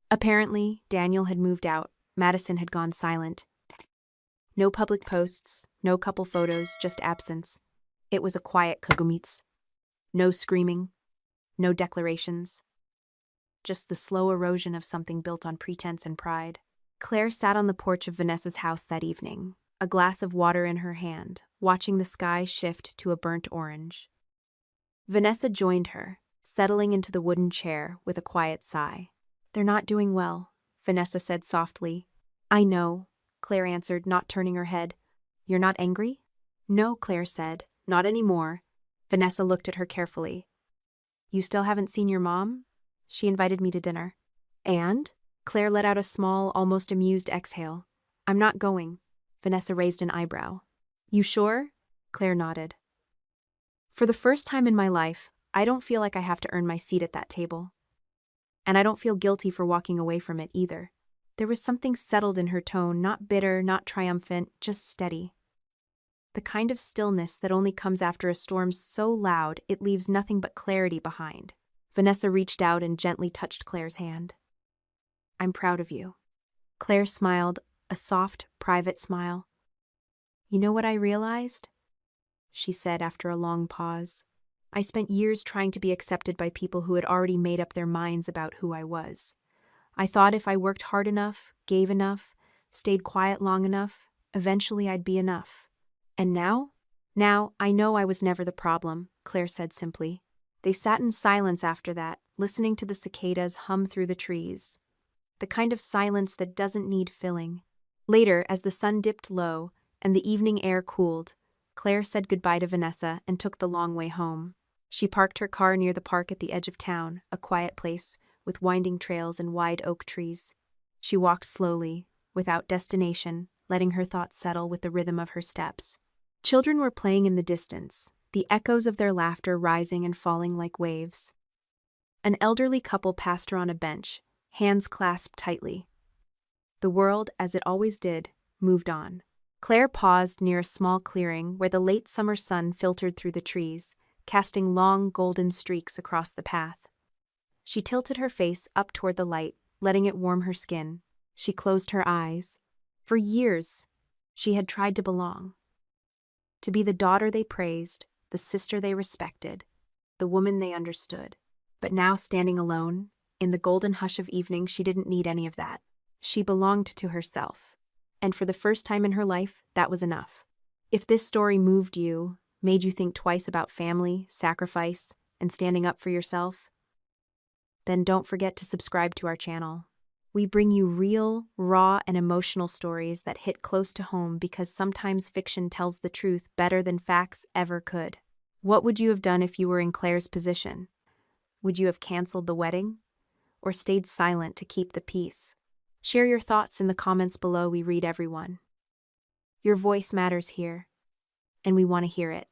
Apparently, Daniel had moved out, Madison had gone silent. No public posts, no couple photos, just absence. It was a quiet kagumits. No screaming, no declarations. Just the slow erosion of something built on pretense and pride. Claire sat on the porch of Vanessa's house that evening, a glass of water in her hand, watching the sky shift to a burnt orange. Vanessa joined her, settling into the wooden chair with a quiet sigh. "They're not doing well," Vanessa said softly. "I know," Claire answered, not turning her head. "You're not angry?" "No," Claire said, "not anymore." Vanessa looked at her carefully. "You still haven't seen your mom? She invited me to dinner." "And?" Claire let out a small, almost amused exhale. "I'm not going." Vanessa raised an eyebrow. "You sure?" Claire nodded. "For the first time in my life, I don't feel like I have to earn my seat at that table. And I don't feel guilty for walking away from it either." There was something settled in her tone, not bitter, not triumphant, just steady. The kind of stillness that only comes after a storm so loud it leaves nothing but clarity behind. Vanessa reached out and gently touched Claire's hand. "I'm proud of you." Claire smiled, a soft, private smile. "You know what I realized?" she said after a long pause. "I spent years trying to be accepted by people who had already made up their minds about who I was. I thought if I worked hard enough, gave enough, stayed quiet long enough, eventually I'd be enough. And now? Now, I know I was never the problem," Claire said simply. They sat in silence after that, listening to the cicadas hum through the trees. The kind of silence that doesn't need filling. Later, as the sun dipped low and the evening air cooled, Claire said goodbye to Vanessa and took the long way home. She parked her car near the park at the edge of town, a quiet place with winding trails and wide oak trees. She walked slowly, without destination, letting her thoughts settle with the rhythm of her steps. Children were playing in the distance, the echoes of their laughter rising and falling like waves. An elderly couple passed her on a bench, hands clasped tightly. The world, as it always did, moved on. Claire paused near a small clearing where the late summer sun filtered through the trees, casting long golden streaks across the path. She tilted her face up toward the light, letting it warm her skin. She closed her eyes. For years, she had tried to belong. To be the daughter they praised, the sister they respected, the woman they understood. But now, standing alone, in the golden hush of evening, she didn't need any of that. She belonged to herself. And for the first time in her life, that was enough. If this story moved you, made you think twice about family, sacrifice, and standing up for yourself, then don't forget to subscribe to our channel. We bring you real, raw, and emotional stories that hit close to home because sometimes fiction tells the truth better than facts ever could. What would you have done if you were in Claire's position? Would you have canceled the wedding? Or stayed silent to keep the peace? Share your thoughts in the comments below. We read everyone. Your voice matters here, and we want to hear it.